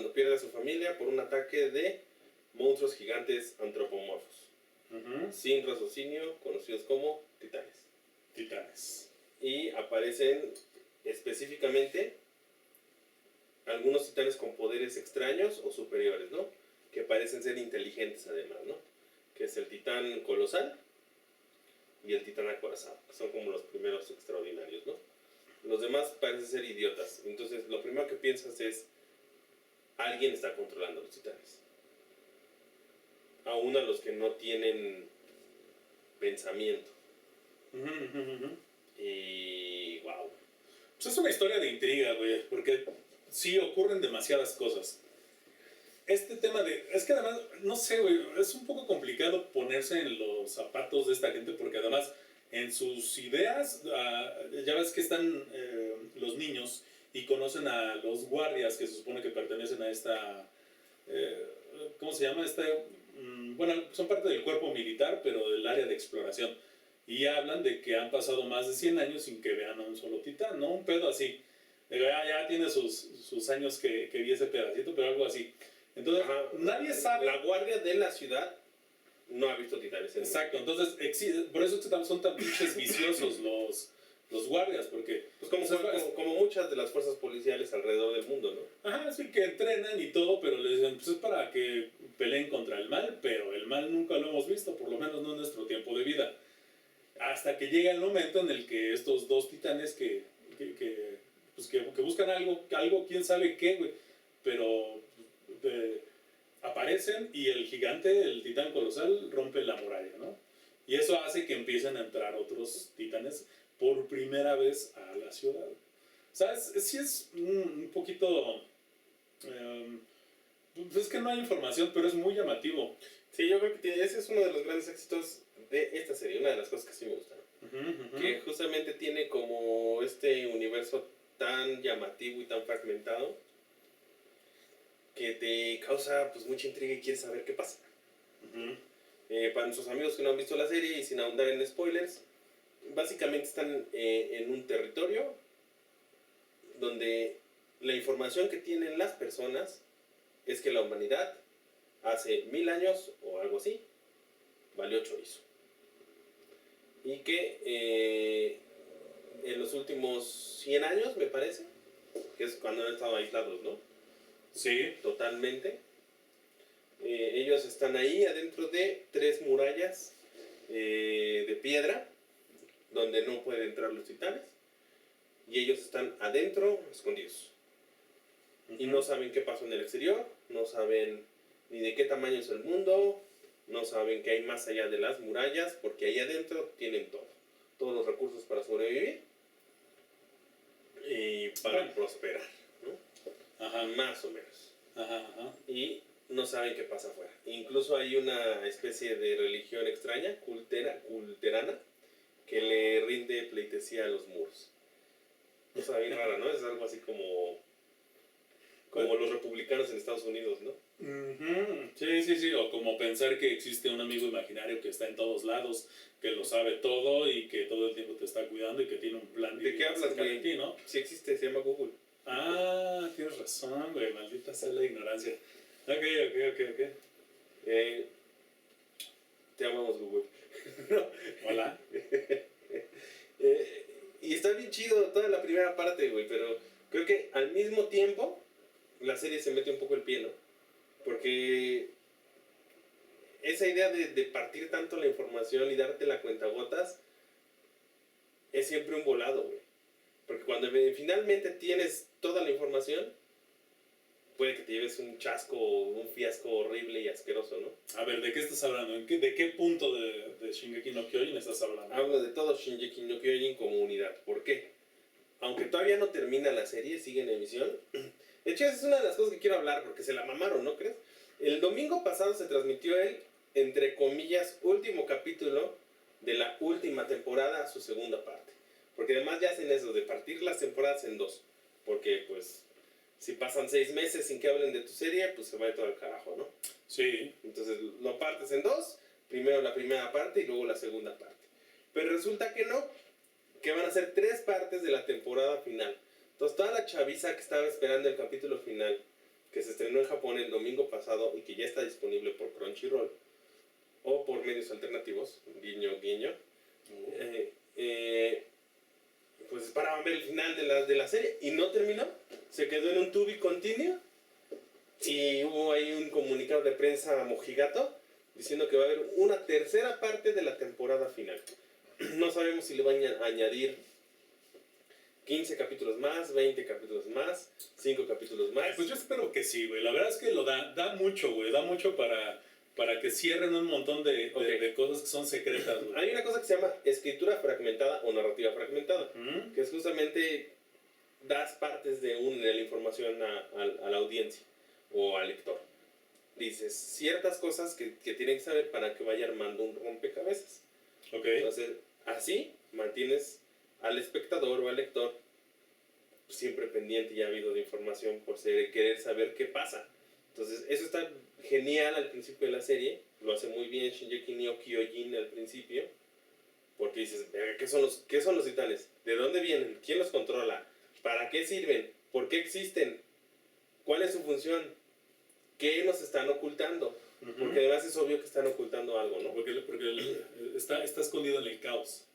cuando pierde a su familia por un ataque de monstruos gigantes antropomorfos, sin raciocinio, conocidos como titanes. Titanes. Y aparecen específicamente algunos titanes con poderes extraños o superiores, ¿no? Que parecen ser inteligentes además, ¿no? Que es el titán colosal y el titán acorazado, que son como los primeros extraordinarios, ¿no? Los demás parecen ser idiotas. Entonces, lo primero que piensas es, alguien está controlando a los titanes. Aún a los que no tienen pensamiento. Y wow. Pues es una historia de intriga, güey, porque sí ocurren demasiadas cosas. Este tema de... Es que además, no sé, güey, es un poco complicado ponerse en los zapatos de esta gente porque además en sus ideas, ya ves que están los niños y conocen a los guardias que se supone que pertenecen a esta... ¿cómo se llama? Bueno, son parte del cuerpo militar, pero del área de exploración. Y hablan de que han pasado más de 100 años sin que vean a un solo titán, ¿no? Un pedo así. Ya tiene sus años que vi ese pedacito, pero algo así. Entonces, nadie sabe... La guardia de la ciudad no ha visto titanes. Exacto, entonces, por eso son tan pinches viciosos los guardias, porque... Pues como muchas de las fuerzas policiales alrededor del mundo, ¿no? Ajá, sí, que entrenan y todo, pero les dicen, pues es para que peleen contra el mal, pero el mal nunca lo hemos visto, por lo menos no en nuestro tiempo de vida. Hasta que llega el momento en el que estos dos titanes que buscan algo, quién sabe qué, güey, pero aparecen y el gigante, el titán colosal, rompe la muralla, ¿no? Y eso hace que empiecen a entrar otros titanes por primera vez a la ciudad. ¿Sabes? Sí es un poquito... es que no hay información, pero es muy llamativo. Sí, yo creo que ese es uno de los grandes éxitos de esta serie, una de las cosas que sí me gustaron. Que justamente tiene como este universo tan llamativo y tan fragmentado que te causa pues mucha intriga y quieres saber qué pasa. Para nuestros amigos que no han visto la serie y sin ahondar en spoilers, básicamente están en un territorio donde la información que tienen las personas es que la humanidad hace 1000 años o algo así valió chorizo. Y que en los últimos 100 años, me parece, que es cuando han estado aislados, ¿no? Sí. Totalmente. Ellos están ahí adentro de 3 murallas de piedra, donde no pueden entrar los titanes. Y ellos están adentro, escondidos. Y no saben qué pasó en el exterior, no saben ni de qué tamaño es el mundo, no saben qué hay más allá de las murallas, porque ahí adentro tienen todo. Todos los recursos para sobrevivir y para prosperar, ¿no? Ajá. Más o menos. Ajá. Y no saben qué pasa afuera. Incluso hay una especie de religión extraña, culterana, que le rinde pleitesía a los muros. Cosa bien rara, ¿no? Es algo así como los republicanos en Estados Unidos, ¿no? Sí, o como pensar que existe un amigo imaginario que está en todos lados, que lo sabe todo y que todo el tiempo te está cuidando y que tiene un plan ¿De qué hablas, güey? ti, ¿no? Sí existe, se llama Google. Ah, tienes razón, güey, maldita sea la ignorancia. Ok. Te amamos, Google. Hola. Y está bien chido toda la primera parte, güey, pero creo que al mismo tiempo la serie se mete un poco el pie, ¿no? Porque esa idea de partir tanto la información y darte la cuentagotas es siempre un volado, güey. Porque cuando finalmente tienes toda la información, puede que te lleves un chasco o un fiasco horrible y asqueroso, ¿no? A ver, ¿de qué estás hablando? ¿De qué punto de Shingeki no Kyojin estás hablando? Hablo de todo Shingeki no Kyojin como unidad. ¿Por qué? Aunque todavía no termina la serie, sigue en emisión. De hecho, esa es una de las cosas que quiero hablar, porque se la mamaron, ¿no crees? El domingo pasado se transmitió el, entre comillas, último capítulo de la última temporada, su segunda parte. Porque además ya hacen eso, de partir las temporadas en 2. Porque, pues, si pasan 6 meses sin que hablen de tu serie, pues se va de todo al carajo, ¿no? Sí. Entonces lo partes en 2, primero la primera parte y luego la segunda parte. Pero resulta que no, que van a ser 3 partes de la temporada final. Entonces toda la chaviza que estaba esperando el capítulo final que se estrenó en Japón el domingo pasado y que ya está disponible por Crunchyroll o por medios alternativos, guiño, guiño, pues esperaban ver el final de la serie y no terminó. Se quedó en un to be continue y hubo ahí un comunicado de prensa mojigato diciendo que va a haber una tercera parte de la temporada final. No sabemos si le van a añadir 15 capítulos más, 20 capítulos más, 5 capítulos más. Pues yo espero que sí, güey. La verdad es que lo da mucho, güey. Da mucho para que cierren un montón de cosas que son secretas, güey. Hay una cosa que se llama escritura fragmentada o narrativa fragmentada, que es justamente das partes de la información a la audiencia o al lector. Dices ciertas cosas que tienen que saber para que vaya armando un rompecabezas. Okay. Entonces, así mantienes al espectador o al lector siempre pendiente y ávido de información por querer saber qué pasa. Entonces, eso está genial al principio de la serie. Lo hace muy bien Shingeki no Kyojin al principio. Porque dices, ¿qué son los titanes? ¿De dónde vienen? ¿Quién los controla? ¿Para qué sirven? ¿Por qué existen? ¿Cuál es su función? ¿Qué nos están ocultando? Porque además es obvio que están ocultando algo, ¿no? Porque está escondido en el caos.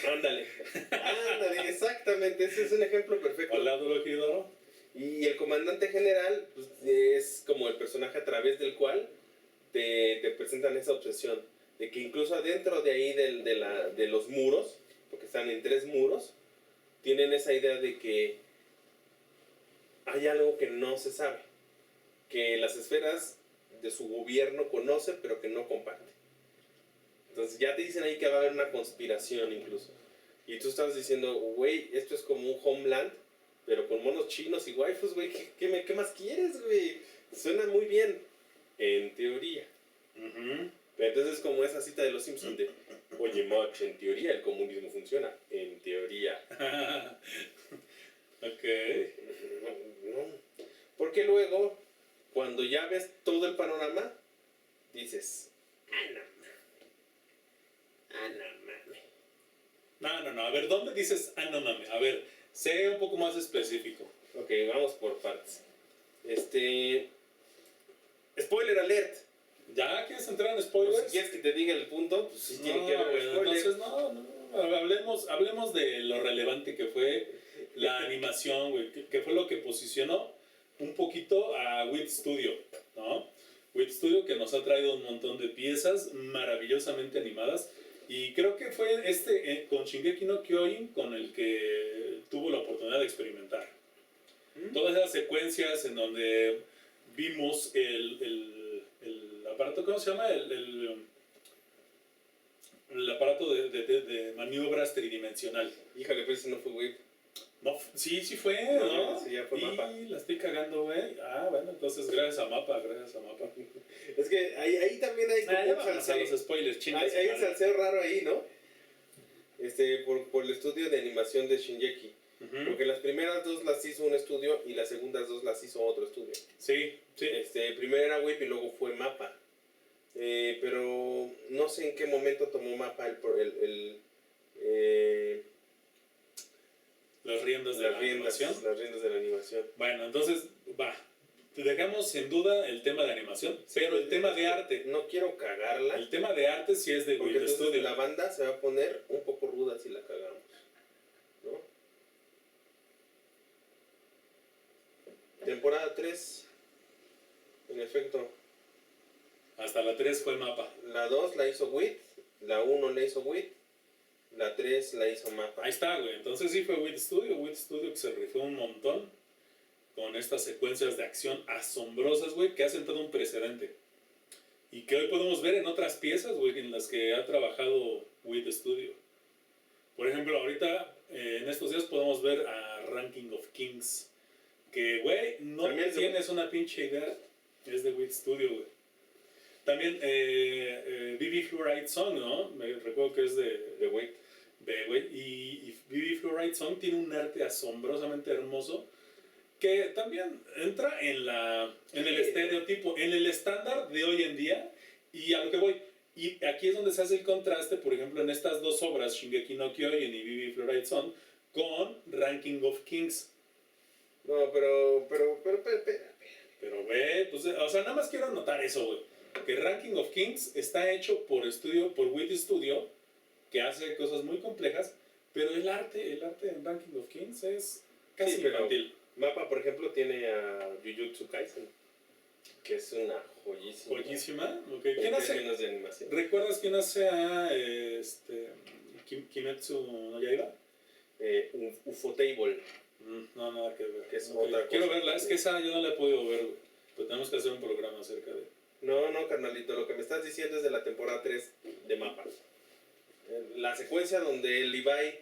Ándale, exactamente, ese es un ejemplo perfecto. Hola, Dorohedoro. Y el comandante general pues, es como el personaje a través del cual te presentan esa obsesión. De que incluso adentro de ahí de los muros, porque están en 3 muros, tienen esa idea de que hay algo que no se sabe. Que las esferas de su gobierno conoce, pero que no comparte. Entonces ya te dicen ahí que va a haber una conspiración incluso. Y tú estás diciendo, güey, esto es como un Homeland, pero con monos chinos y waifus, güey, ¿qué más quieres, güey? Suena muy bien, en teoría. Pero entonces es como esa cita de los Simpsons de, oye, March, en teoría el comunismo funciona. En teoría. Ok. No. Porque luego, cuando ya ves todo el panorama, dices, No. A ver, ¿dónde dices no mames? A ver, sé un poco más específico. Ok, vamos por partes. Spoiler alert. ¿Ya quieres entrar en spoilers? Pues, si quieres que te diga el punto, pues sí tiene que haber spoiler. Entonces, hablemos de lo relevante que fue la animación, güey. Que fue lo que posicionó un poquito a WIT Studio, ¿no? WIT Studio que nos ha traído un montón de piezas maravillosamente animadas. Y creo que fue con Shingeki no Kyojin con el que tuvo la oportunidad de experimentar. Todas esas secuencias en donde vimos el aparato, ¿cómo se llama? El aparato de maniobras tridimensional. Híjole, pero ese no fue Whip. No, sí fue, ¿no? Sí, ya fue Mapa. Y la estoy cagando, güey. Bueno, entonces gracias a Mapa. Es que ahí también hay como ya vamos a los spoilers, chingas. Hay un salseo raro ahí, ¿no? Por el estudio de animación de Shingeki. Porque las primeras 2 las hizo un estudio y las segundas 2 las hizo otro estudio. Sí. Primero era Whip y luego fue Mapa. Pero no sé en qué momento tomó Mapa las riendas de la animación. Las riendas de la animación. Bueno, entonces, dejamos sin duda el tema de animación, sí, pero el tema de arte. No quiero cagarla. El tema de arte sí es de porque WIT Studio. La banda se va a poner un poco ruda si la cagamos, ¿no? Temporada 3, en efecto. Hasta la 3 fue Mapa. La 2 la hizo WIT, la 1 la hizo WIT, la 3 la hizo Mapa. Ahí está, güey. Entonces sí fue WIT Studio que se rifó un montón con estas secuencias de acción asombrosas, güey, que hacen todo un precedente. Y que hoy podemos ver en otras piezas, güey, en las que ha trabajado WIT Studio. Por ejemplo, ahorita, en estos días podemos ver a Ranking of Kings. Que, güey, no tienes una pinche idea. Es de WIT Studio, güey. También BB Fluoride Song, ¿no? Me recuerdo que es de WIT. Y BB Fluoride Song tiene un arte asombrosamente hermoso que también entra en el estereotipo, en el estándar de hoy en día, y a lo que voy. Y aquí es donde se hace el contraste, por ejemplo, en estas 2 obras, Shingeki no Kyojin y BB Fluoride Song, con Ranking of Kings. No, pero o sea, nada más quiero anotar eso, güey. Que Ranking of Kings está hecho por Wit Studio, que hace cosas muy complejas, pero el arte en Ranking of Kings es casi infantil. Mapa, por ejemplo, tiene a Jujutsu Kaisen, que es una joyísima. ¿Joyísima? Okay. ¿Quién hace? De animación. ¿Recuerdas quién hace a Kimetsu no Yaiba? Ufotable. No, nada que ver. Que es otra cosa. Quiero verla, es que esa yo no la he podido ver, güey. Pero tenemos que hacer un programa acerca de... No, carnalito, lo que me estás diciendo es de la temporada 3 de Mapa. La secuencia donde el Levi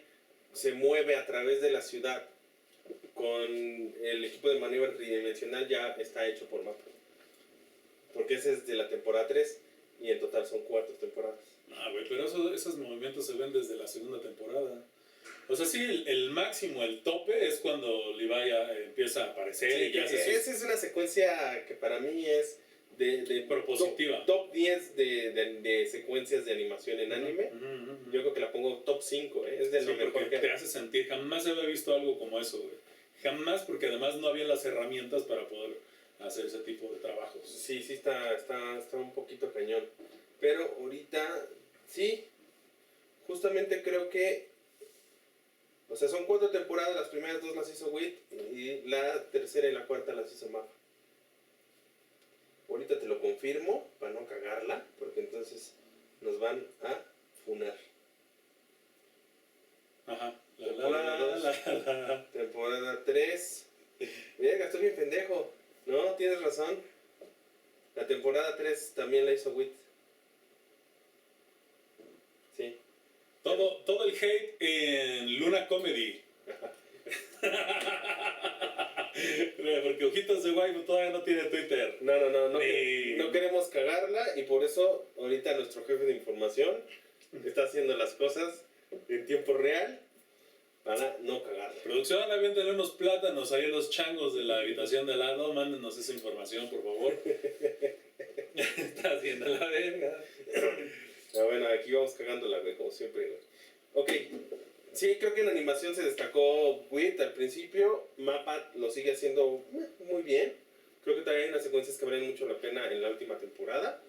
se mueve a través de la ciudad con el equipo de maniobra tridimensional ya está hecho por Mapa. Porque ese es de la temporada 3 y en total son 4 temporadas. Ah, güey, pero esos movimientos se ven desde la segunda temporada. O sea, sí, el máximo, el tope es cuando Levi empieza a aparecer sí, y ya hace esa es una secuencia que para mí es de propositiva. Top 10 de secuencias de animación en anime. Yo creo que la pongo top 5, es de lo mejor que te hace sentir. Jamás había visto algo como eso, güey. Jamás, porque además no había las herramientas para poder hacer ese tipo de trabajos. Sí, está un poquito cañón. Pero ahorita, sí, justamente creo que, o sea, son 4 temporadas, las primeras 2 las hizo Wit y la tercera y la cuarta las hizo Mapa. Ahorita te lo confirmo para no cagarla, porque entonces nos van a funar. Ajá. Temporada 3. Venga, estoy bien pendejo. No, tienes razón. La temporada 3 también la hizo Wit. Sí. Todo el hate en Luna Comedy. Porque Ojitos de Waifu todavía no tiene Twitter. No queremos cagarla y por eso ahorita nuestro jefe de información está haciendo las cosas en tiempo real para no cagarla. Producción, aviéntale unos plátanos ahí a los changos de la habitación de al lado, mándenos esa información, por favor. Está haciendo la verga. Bueno, aquí vamos cagándola, güey, como siempre, güey. Ok. Sí, creo que en animación se destacó Wit al principio. Mapa lo sigue haciendo muy bien. Creo que también hay unas secuencias que valen mucho la pena en la última temporada.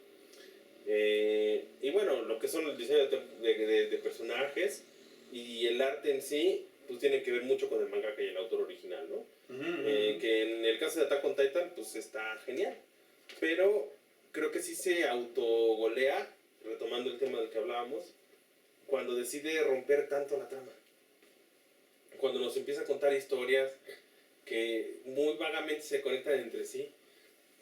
Y bueno, lo que son el diseño de personajes y el arte en sí, pues tiene que ver mucho con el mangaka y el autor original, ¿no? Que en el caso de Attack on Titan, pues está genial. Pero creo que sí se autogolea, retomando el tema del que hablábamos, cuando decide romper tanto la trama. Cuando nos empieza a contar historias que muy vagamente se conectan entre sí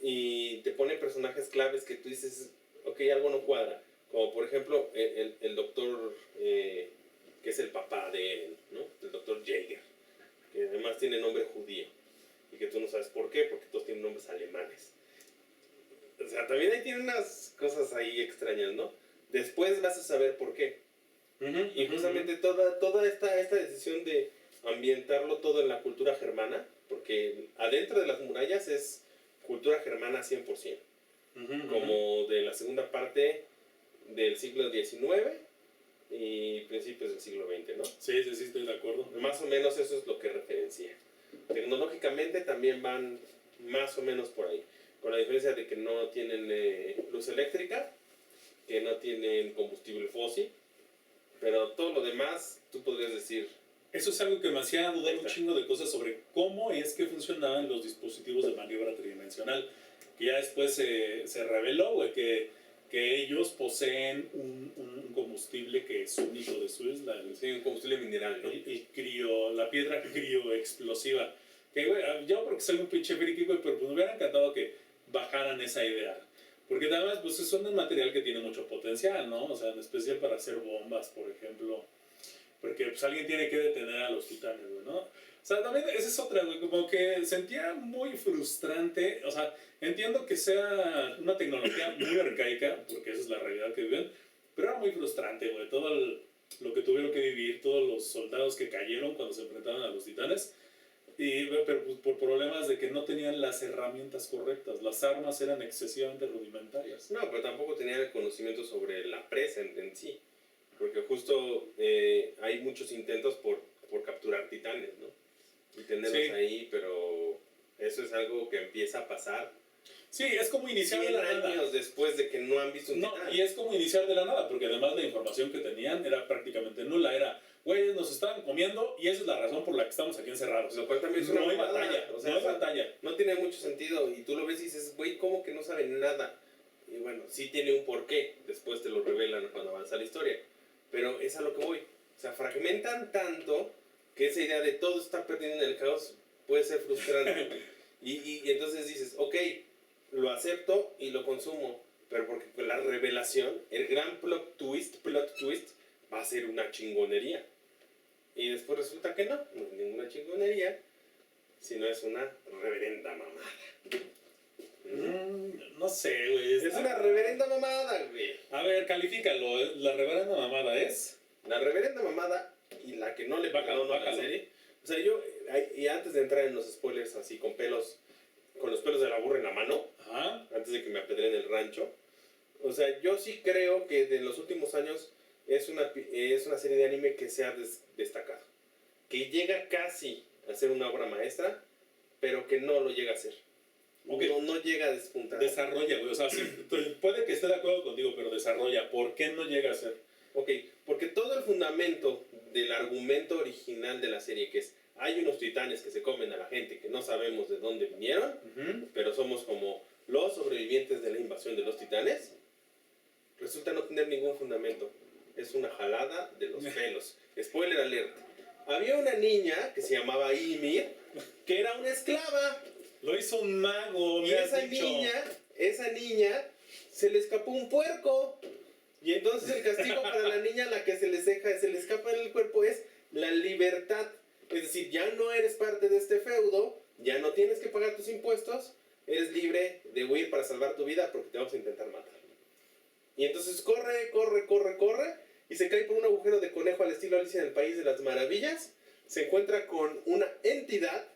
y te pone personajes claves que tú dices, ok, algo no cuadra. Como por ejemplo el doctor, que es el papá de Eren, ¿no? El doctor Jaeger, que además tiene nombre judío y que tú no sabes por qué, porque todos tienen nombres alemanes. O sea, también ahí tiene unas cosas ahí extrañas, ¿no? Después vas a saber por qué. Y justamente toda esta decisión de ambientarlo todo en la cultura germana, porque adentro de las murallas es cultura germana 100%, como de la segunda parte del siglo XIX y principios del siglo XX, ¿no? Sí, estoy de acuerdo. Más o menos eso es lo que referencia. Tecnológicamente también van más o menos por ahí, con la diferencia de que no tienen luz eléctrica, que no tienen combustible fósil, pero todo lo demás, tú podrías decir... Eso es algo que me hacía dudar un chingo de cosas sobre cómo es que funcionaban los dispositivos de maniobra tridimensional. Que ya después se reveló, güey, que ellos poseen un combustible que es único de su isla. Sí, un combustible mineral, ¿no? La piedra crioexplosiva. Que, güey, yo porque soy un pinche friki, güey, pero pues me hubiera encantado que bajaran esa idea. Porque además, pues es un material que tiene mucho potencial, ¿no? O sea, en especial para hacer bombas, por ejemplo. Porque pues alguien tiene que detener a los titanes, güey, ¿no? O sea, también esa es otra, güey, como que sentía muy frustrante. O sea, entiendo que sea una tecnología muy arcaica, porque esa es la realidad que viven, pero era muy frustrante, güey, todo lo que tuvieron que vivir, todos los soldados que cayeron cuando se enfrentaron a los titanes. Pero pues, por problemas de que no tenían las herramientas correctas, las armas eran excesivamente rudimentarias. No, pero tampoco tenían el conocimiento sobre la presa en sí, porque justo hay muchos intentos por capturar titanes, ¿no? Y tenerlos ahí, pero eso es algo que empieza a pasar Sí, es como iniciar de 100 la nada. años después de que no han visto un titán. Y es como iniciar de la nada, porque además la información que tenían era prácticamente nula. Era, güey, nos estaban comiendo y esa es la razón por la que estamos aquí encerrados. Lo cual también es una no hay mamada. batalla, O sea, no hay batalla. No tiene mucho sentido y tú lo ves y dices, güey, ¿cómo que no saben nada? Y bueno, sí tiene un porqué, después te lo revelan cuando avanza la historia. Pero es a lo que voy. O sea, fragmentan tanto que esa idea de todo está perdido en el caos puede ser frustrante. y entonces dices, ok, lo acepto y lo consumo, pero porque la revelación, el gran plot twist, va a ser una chingonería. Y después resulta que no es ninguna chingonería, sino es una reverenda mamada. No sé, güey. Es una reverenda mamada, güey. A ver, califícalo. La reverenda mamada es... La reverenda mamada y la que no le pagaron a la serie. O sea, yo, y antes de entrar en los spoilers así con los pelos de la burra en la mano, Ajá. antes de que me apedreen el rancho, o sea, yo sí creo que de los últimos años es una serie de anime que se ha destacado. Que llega casi a ser una obra maestra, pero que no lo llega a ser. Okay. No llega a despuntar. Desarrolla, güey. O sea, sí, puede que esté de acuerdo contigo, pero desarrolla. ¿Por qué no llega a ser? Ok, porque todo el fundamento del argumento original de la serie, que es, hay unos titanes que se comen a la gente que no sabemos de dónde vinieron, pero somos como los sobrevivientes de la invasión de los titanes, resulta no tener ningún fundamento. Es una jalada de los pelos. Spoiler alert. Había una niña que se llamaba Ymir, que era una esclava. Lo hizo un mago, Y esa niña se le escapó un puerco. Y entonces el castigo para la niña a la que se le escapa en el cuerpo es la libertad. Es decir, ya no eres parte de este feudo, ya no tienes que pagar tus impuestos, eres libre de huir para salvar tu vida porque te vamos a intentar matar. Y entonces corre, y se cae por un agujero de conejo al estilo Alicia en el País de las Maravillas. Se encuentra con una entidad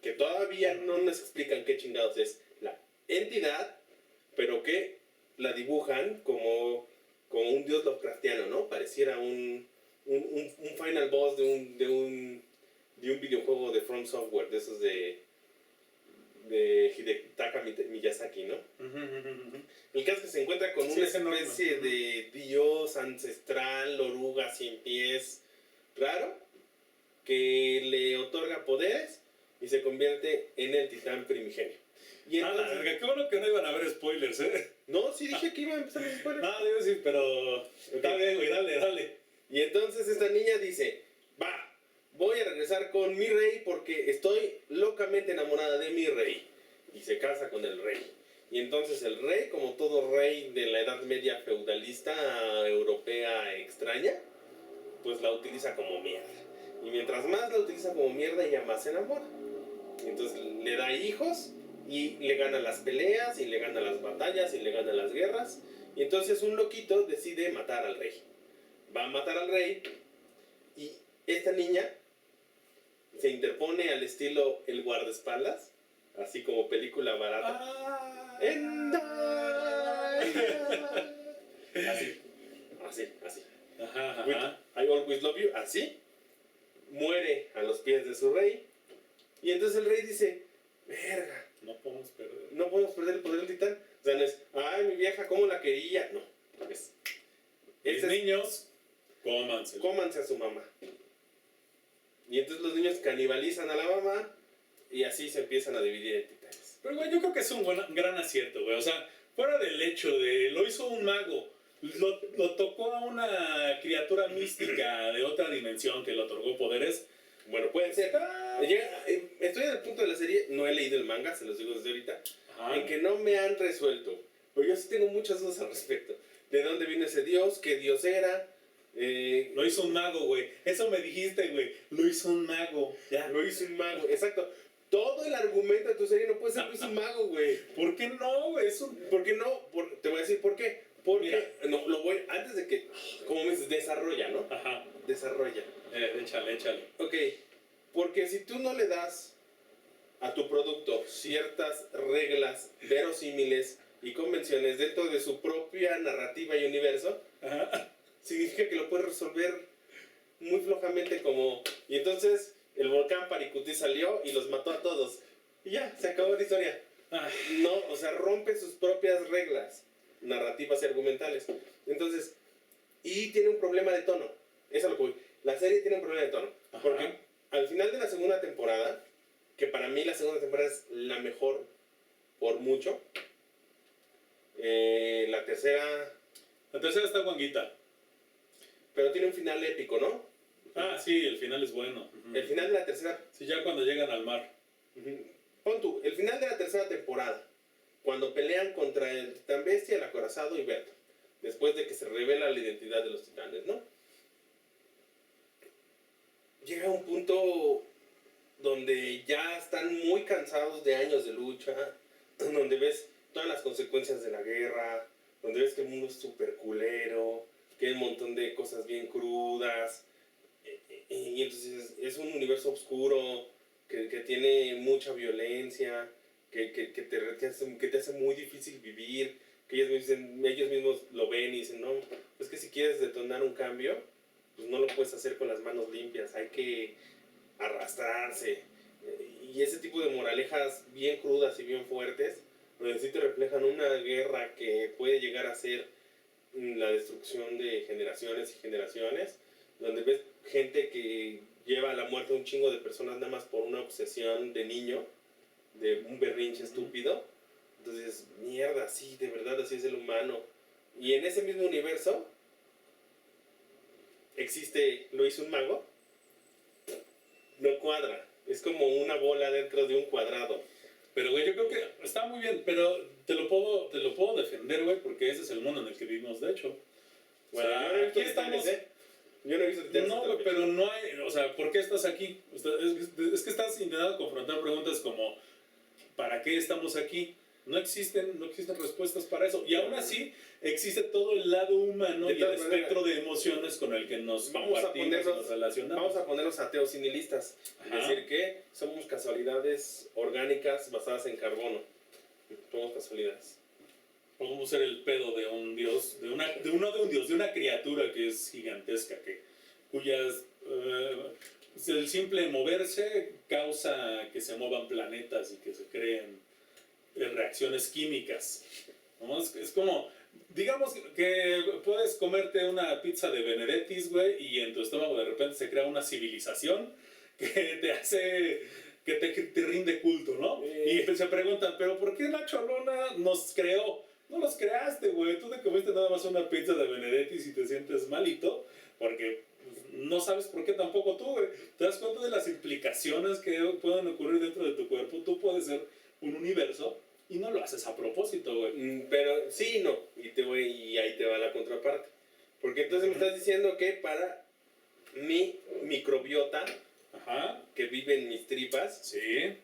que todavía no nos explican qué chingados es la entidad, pero que la dibujan como un dios Lovecraftiano, ¿no? Pareciera un final boss de un videojuego de From Software, de esos de Hidetaka Miyazaki, ¿no? El caso es que se encuentra con una especie de dios ancestral, oruga, 100 pies, raro, que le otorga poderes y se convierte en el titán primigenio. Y entonces, qué bueno que no iban a haber spoilers, ¿eh? No, sí dije que iba a empezar los spoilers. No, debo decir, pero... Está bien, güey, dale. Y entonces esta niña dice, voy a regresar con mi rey porque estoy locamente enamorada de mi rey. Y se casa con el rey. Y entonces el rey, como todo rey de la Edad Media feudalista europea extraña, pues la utiliza como mierda. Y mientras más la utiliza como mierda, ella más se enamora. Y entonces le da hijos y le gana las peleas, y le gana las batallas, y le gana las guerras. Y entonces un loquito decide matar al rey. Va a matar al rey y esta niña se interpone al estilo El guardaespaldas, así como película barata. Así. Ajá. I always love you, así. Muere a los pies de su rey. Y entonces el rey dice, verga, no podemos perder el poder del titán. O sea, no es, ay, mi vieja, ¿cómo la quería? No, es, niños, cómanse a su mamá. Y entonces los niños canibalizan a la mamá y así se empiezan a dividir en titanes. Pero, güey, yo creo que es un gran acierto, güey. O sea, fuera del hecho de lo hizo un mago, lo tocó a una criatura mística de otra dimensión que le otorgó poderes. Bueno, puede ser. Estoy en el punto de la serie, no he leído el manga, se los digo desde ahorita, en que no me han resuelto. Pero yo sí tengo muchas dudas al respecto. ¿De dónde vino ese dios? ¿Qué dios era? Lo hizo un mago, güey. Eso me dijiste, güey. Lo hizo un mago. Ya. Lo hizo un mago, exacto. Todo el argumento de tu serie no puede ser lo hizo un mago, güey. ¿Por qué no, güey? ¿Por qué no? Te voy a decir por qué. Porque, antes de que, como me dices, desarrolla, ¿no? Ajá. Desarrolla. Échale. Ok, porque si tú no le das a tu producto ciertas reglas verosímiles y convenciones dentro de su propia narrativa y universo, significa que lo puedes resolver muy flojamente como... Y entonces el volcán Paricuti salió y los mató a todos. Y ya, se acabó la historia. no, o sea, rompe sus propias reglas narrativas y argumentales. Entonces, y tiene un problema de tono. Eso es lo que voy. La serie tiene un problema de tono. Ajá. Porque al final de la segunda temporada, que para mí la segunda temporada es la mejor por mucho, la tercera... La tercera está guanguita. Pero tiene un final épico, ¿no? Sí, el final es bueno. El final de la tercera... Sí, ya cuando llegan al mar. Pon tú, el final de la tercera temporada, cuando pelean contra el Titán Bestia, el Acorazado y Berta, después de que se revela la identidad de los titanes, ¿no? Llega un punto donde ya están muy cansados de años de lucha, donde ves todas las consecuencias de la guerra, donde ves que el mundo es súper culero, que hay un montón de cosas bien crudas, y entonces es un universo oscuro que tiene mucha violencia, que te hace muy difícil vivir, que ellos mismos lo ven y dicen, no, es que si quieres detonar un cambio, pues no lo puedes hacer con las manos limpias, hay que arrastrarse. Y ese tipo de moralejas bien crudas y bien fuertes, donde sí te reflejan una guerra que puede llegar a ser la destrucción de generaciones y generaciones, donde ves gente que lleva a la muerte a un chingo de personas nada más por una obsesión de niño, de un berrinche estúpido. Entonces, mierda, sí, de verdad así es el humano. Y en ese mismo universo existe, lo hizo un mago, no cuadra, es como una bola dentro de un cuadrado. Pero, güey, yo creo que está muy bien, pero te lo puedo defender, güey, porque ese es el mundo en el que vivimos, de hecho. Bueno, O sea, yo no he visto aquí estamos... Yo no he visto Titanes. No, güey, pero no hay... O sea, ¿por qué estás aquí? Es que estás intentando confrontar preguntas como ¿para qué estamos aquí? No existen respuestas para eso. Y aún así, existe todo el lado humano y el espectro de emociones con el que nos compartimos y nos relacionamos. Vamos a ponerlos ateos y nihilistas. Es decir, que somos casualidades orgánicas basadas en carbono. Somos casualidades. Podemos ser el pedo de un dios, de una criatura que es gigantesca, cuyas... el simple moverse causa que se muevan planetas y que se creen reacciones químicas, ¿no? Es como, digamos que puedes comerte una pizza de Benedettis, güey, y en tu estómago de repente se crea una civilización que te hace, que te rinde culto, ¿no? Y se preguntan, ¿pero por qué la Cholona nos creó? No los creaste, güey, tú te comiste nada más una pizza de Benedettis y te sientes malito, porque no sabes por qué tampoco tú, güey. Te das cuenta de las implicaciones que pueden ocurrir dentro de tu cuerpo. Tú puedes ser un universo y no lo haces a propósito, güey. Pero sí y no. Y ahí te va la contraparte. Porque entonces me estás diciendo que para mi microbiota, que vive en mis tripas, sí,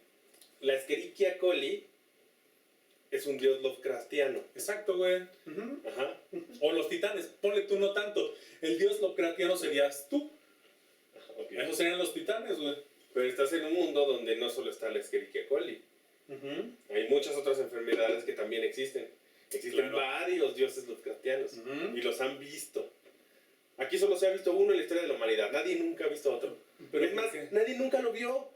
la Escherichia coli es un dios Lovecraftiano. Exacto, güey. Ajá. O los titanes, ponle tú no tanto. El dios Lovecraftiano serías tú. Okay. Esos serían los titanes, güey. Pero estás en un mundo donde no solo está la Escherichia coli. Hay muchas otras enfermedades que también existen. Existen varios dioses Lovecraftianos. Y los han visto. Aquí solo se ha visto uno en la historia de la humanidad. Nadie nunca ha visto otro. Pero es más, nadie nunca lo vio.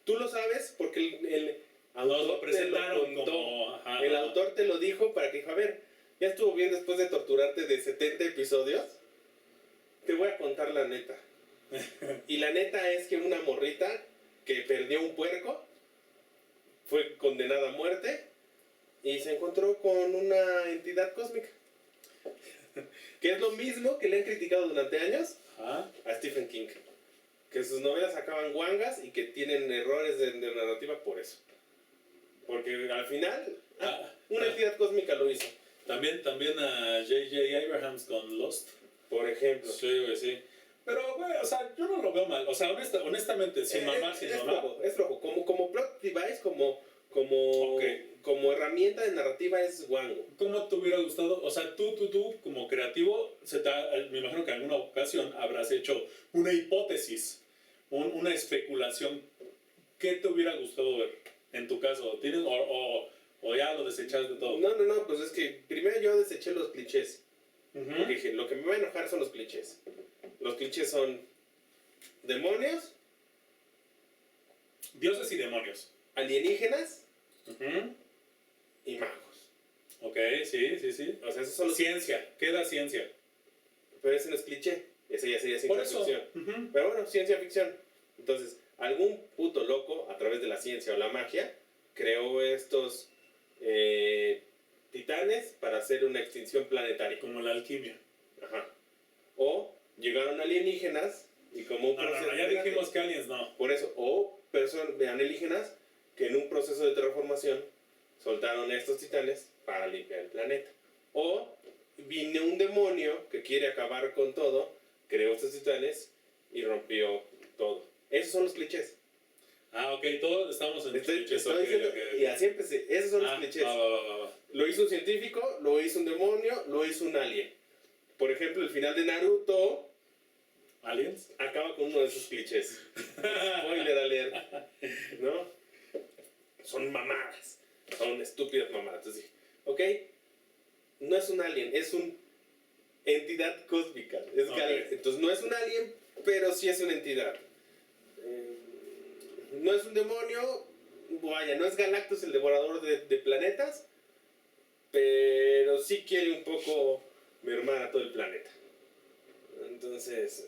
Tú lo sabes porque el autor lo presentaron te lo contó. Como... El autor te lo dijo para que dijo, a ver, ya estuvo bien después de torturarte de 70 episodios. Te voy a contar la neta. Y la neta es que una morrita que perdió un puerco fue condenada a muerte y se encontró con una entidad cósmica. Que es lo mismo que le han criticado durante años a Stephen King. Que sus novelas acaban guangas y que tienen errores de narrativa por eso. Porque al final, una entidad cósmica lo hizo. También a J.J. Abrams con Lost. Por ejemplo. Sí, güey, sí. Pero, güey, o sea, yo no lo veo mal. O sea, honestamente, sin mamá. Es flojo. Como plot device, como herramienta de narrativa es guango. ¿Cómo te hubiera gustado? O sea, tú como creativo, me imagino que en alguna ocasión habrás hecho una hipótesis, una especulación. ¿Qué te hubiera gustado ver en tu caso? ¿Tienes o ya lo desechaste todo? No, pues es que primero yo deseché los clichés. Porque dije, lo que me va a enojar son los clichés. Los clichés son demonios, dioses y demonios, alienígenas y magos. Ok, sí. O sea, esos son los... Ciencia, queda ciencia. Pero ese no es cliché, ese ya sería Por ciencia eso. ficción. Pero bueno, ciencia ficción. Entonces, algún puto loco, a través de la ciencia o la magia, creó estos titanes para hacer una extinción planetaria. Como la alquimia. Ajá. O llegaron alienígenas y como un proceso... ya dijimos que aliens no. Por eso, o personas alienígenas que en un proceso de terraformación soltaron a estos titanes para limpiar el planeta. O vino un demonio que quiere acabar con todo, creó estos titanes y rompió todo. Esos son los clichés. Ah, ok, todos estamos en clichés. Estoy diciendo, y así empecé. Esos son los clichés. Lo hizo un científico, lo hizo un demonio, lo hizo un alien. Por ejemplo, el final de Naruto... ¿Aliens? Acaba con uno de esos clichés. Spoiler alert. ¿No? Son mamadas. Son estúpidas mamadas. Entonces, ok, no es un alien, es una entidad cósmica. Entonces no es un alien, pero sí es una entidad. No es un demonio, vaya, no es Galactus el devorador de planetas, pero sí quiere un poco mermar a todo el planeta. Entonces,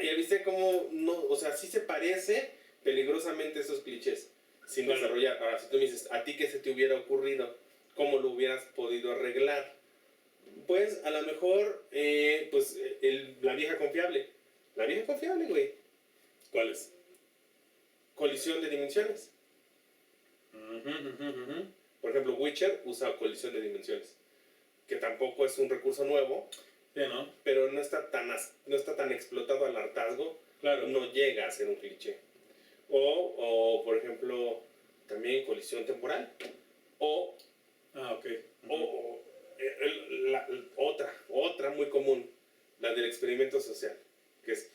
ya viste cómo no, o sea, sí se parece peligrosamente a esos clichés sin desarrollar. Ahora, si tú me dices, ¿a ti qué se te hubiera ocurrido? ¿Cómo lo hubieras podido arreglar? Pues a lo mejor, la vieja confiable. La vieja confiable, güey. ¿Cuál es? Colisión de dimensiones. Por ejemplo, Witcher usa colisión de dimensiones, que tampoco es un recurso nuevo. Sí, ¿no? Pero no está tan explotado al hartazgo. Claro. No llega a ser un cliché. O por ejemplo, también colisión temporal. O otra muy común, la del experimento social, que es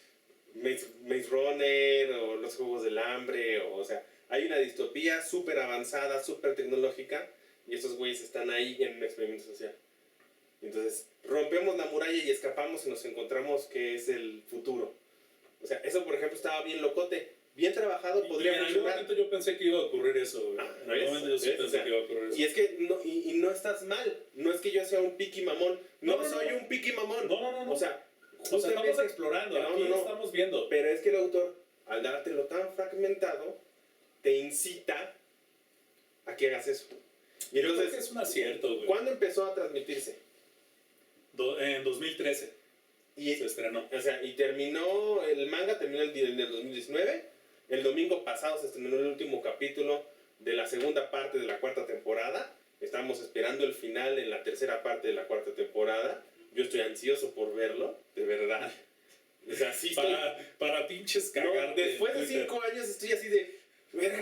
Maze Runner o los Juegos del Hambre. O sea, hay una distopía súper avanzada, súper tecnológica, y estos güeyes están ahí en un experimento social. Entonces, rompemos la muralla y escapamos y nos encontramos que es el futuro. O sea, eso, por ejemplo, estaba bien locote. Bien trabajado, podría funcionar. En algún momento yo pensé que iba a ocurrir eso. En algún momento yo sí pensé que iba a ocurrir eso. Y es que no estás mal. No es que yo sea un piqui mamón. No soy un piqui mamón. No. O sea, estamos explorando. Aquí estamos viendo. Pero es que el autor, al dártelo tan fragmentado, te incita a que hagas eso. Y entonces, yo creo que es un acierto, güey. ¿Cuándo empezó a transmitirse? En 2013 se estrenó. O sea, y terminó, el manga terminó en el 2019. El domingo pasado se estrenó el último capítulo de la segunda parte de la cuarta temporada. Estamos esperando el final en la tercera parte de la cuarta temporada. Yo estoy ansioso por verlo, de verdad. O sea, sí para pinches cagarte. No, después de 5 años estoy así de...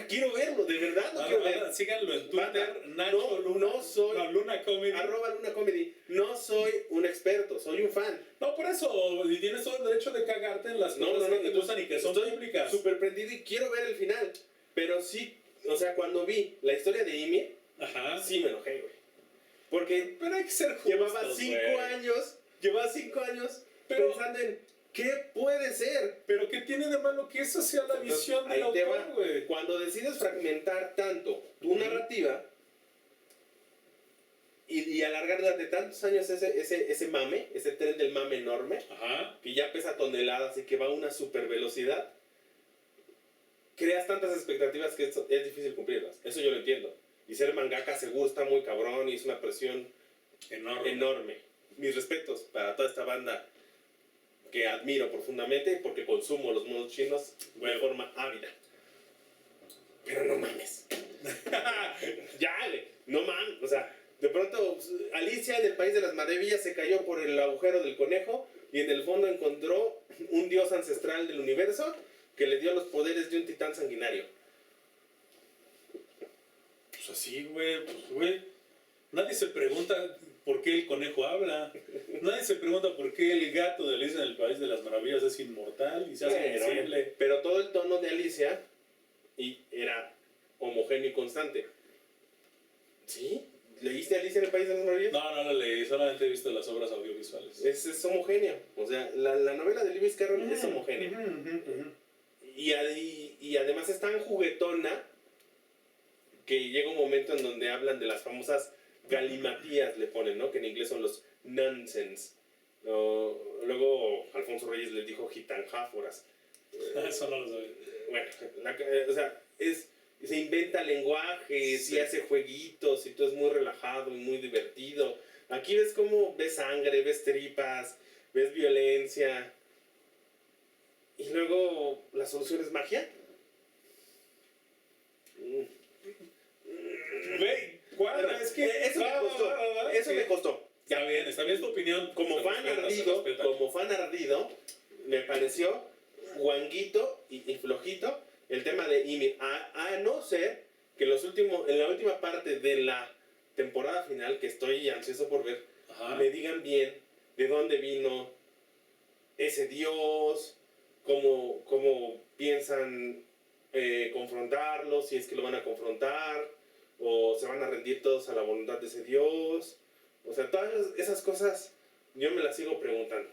quiero verlo, de verdad no quiero verlo. Síganlo en Twitter, Nacho Luna Comedy. @LunaComedy. No soy un experto, soy un fan. No, por eso, y tienes todo el derecho de cagarte en las cosas que te gustan y que son públicas. Estoy súper prendido y quiero ver el final. Pero sí, o sea, cuando vi la historia de Ymir, sí me enojé, güey. Porque pero hay que ser justos, llevaba 5 años pensando en ¿qué puede ser? Pero ¿qué tiene de malo que esa sea la visión del autor, güey? Cuando decides fragmentar tanto tu narrativa y alargar durante tantos años ese mame, ese tren del mame enorme, que ya pesa toneladas y que va a una super velocidad, creas tantas expectativas que es difícil cumplirlas. Eso yo lo entiendo. Y ser mangaka seguro está muy cabrón y es una presión enorme. Mis respetos para toda esta banda que admiro profundamente porque consumo los monos chinos de forma ávida. Pero no mames. Ya, no mames. O sea, de pronto Alicia en el País de las Maravillas se cayó por el agujero del conejo y en el fondo encontró un dios ancestral del universo que le dio los poderes de un titán sanguinario. Pues así, güey. Nadie se pregunta por qué el conejo habla. Nadie se pregunta por qué el gato de Alicia en el País de las Maravillas es inmortal y se hace invisible. Pero todo el tono de Alicia era homogéneo y constante. ¿Sí? ¿Leíste Alicia en el País de las Maravillas? No la leí, solamente he visto las obras audiovisuales. Es homogéneo. O sea, la novela de Lewis Carroll es homogénea. Y además es tan juguetona que llega un momento en donde hablan de las famosas galimatías, le ponen, ¿no? Que en inglés son los nonsense. Luego Alfonso Reyes les dijo gitanjáforas. Eso no lo sabía. Bueno, o sea, se inventa lenguajes y hace jueguitos y todo es muy relajado y muy divertido. Aquí ves sangre, ves tripas, ves violencia. Y luego la solución es magia. Güey, cuadra, es que eso me costó. Eso me costó. Está bien tu opinión. Como fan ardido, me pareció guanguito y flojito el tema de Ymir. A no ser que en la última parte de la temporada final, que estoy ansioso por ver, me digan bien de dónde vino ese dios, cómo piensan confrontarlo, si es que lo van a confrontar, o se van a rendir todos a la voluntad de ese dios. O sea, todas esas cosas yo me las sigo preguntando.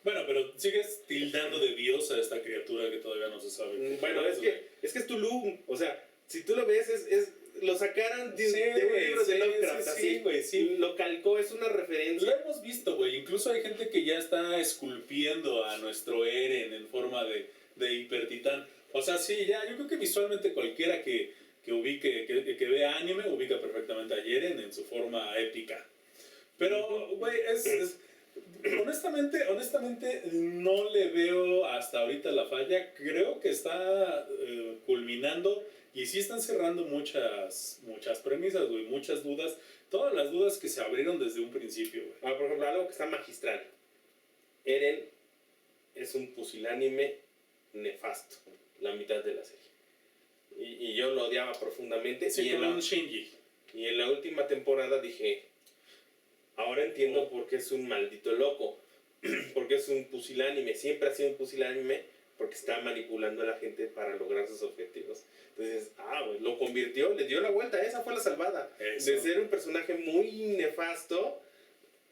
Bueno, pero sigues tildando de dios a esta criatura que todavía no se sabe. Bueno, es que es Tulum. O sea, si tú lo ves, lo sacaron de un libro de Lovecraft. Sí, güey, sí. Lo calcó, es una referencia. Lo hemos visto, güey. Incluso hay gente que ya está esculpiendo a nuestro Eren en forma de hipertitán. O sea, sí, ya, yo creo que visualmente cualquiera que ubique, que vea anime, ubica perfectamente a Eren en su forma épica. Pero, güey, honestamente, no le veo hasta ahorita la falla. Creo que está culminando y sí están cerrando muchas premisas, güey, muchas dudas. Todas las dudas que se abrieron desde un principio, güey. Por ejemplo, algo que está magistral. Eren es un pusilánime nefasto, la mitad de la serie. Y yo lo odiaba profundamente. Sí, como un Shinji. Y en la última temporada dije... Ahora entiendo por qué es un maldito loco. Porque es un pusilánime. Siempre ha sido un pusilánime porque está manipulando a la gente para lograr sus objetivos. Entonces, lo convirtió, le dio la vuelta. Esa fue la salvada. Eso. De ser un personaje muy nefasto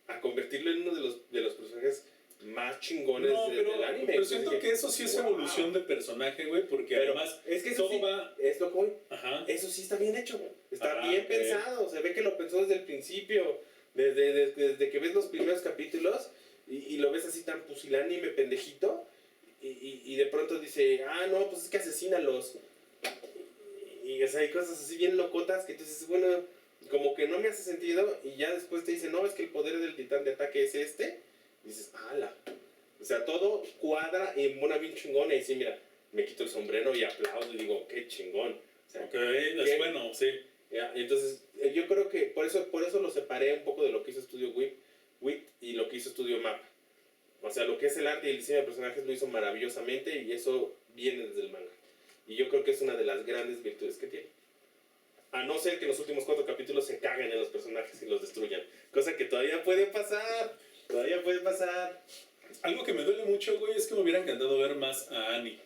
a convertirlo en uno de los personajes más chingones del anime. Pero siento que eso sí es evolución de personaje, güey, porque además es que eso todo sí, va... es lo que voy. Ajá. Eso sí está bien hecho. Está bien pensado. Se ve que lo pensó desde el principio. Desde que ves los primeros capítulos y lo ves así tan pusilánime, pendejito, y de pronto dice, no, pues es que asesínalos. Y o sea, hay cosas así bien locotas que tú dices, bueno, como que no me hace sentido, y ya después te dice, no, es que el poder del titán de ataque es este, y dices, ala. O sea, todo cuadra y embona bien chingón, y sí, mira, me quito el sombrero y aplaudo y digo, qué chingón. O sea, es bueno, sí. Entonces, yo creo que por eso lo separé un poco de lo que hizo Studio Wit y lo que hizo Studio Map. O sea, lo que es el arte y el diseño de personajes lo hizo maravillosamente y eso viene desde el manga. Y yo creo que es una de las grandes virtudes que tiene. A no ser que los últimos 4 capítulos se caguen en los personajes y los destruyan. Cosa que todavía puede pasar. Algo que me duele mucho, güey, es que me hubiera encantado ver más a Annie.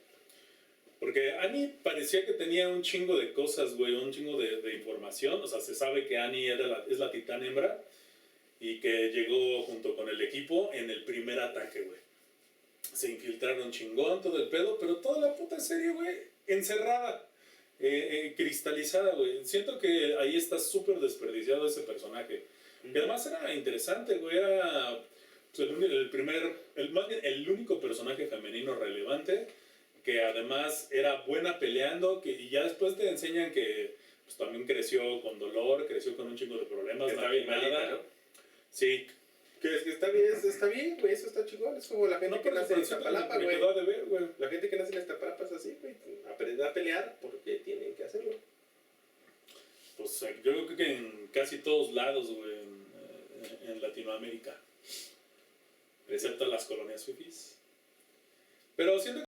Porque Annie parecía que tenía un chingo de cosas, güey, un chingo de información. O sea, se sabe que Annie es la titán hembra y que llegó junto con el equipo en el primer ataque, güey. Se infiltraron chingón, todo el pedo, pero toda la puta serie, güey, encerrada, cristalizada, güey. Siento que ahí está súper desperdiciado ese personaje. Y además era interesante, güey, era pues, el único personaje femenino relevante que además era buena peleando, y ya después te enseñan que pues, también creció con dolor, creció con un chingo de problemas. Está bien malita, ¿no? Sí. Que está bien, güey, eso está chingón. Es como la gente que nace en Iztapalapa, güey. La gente que nace en Iztapalapa es así, güey. Aprender a pelear porque tienen que hacerlo. Pues yo creo que en casi todos lados, güey, en Latinoamérica. Excepto las colonias fifís. Pero siento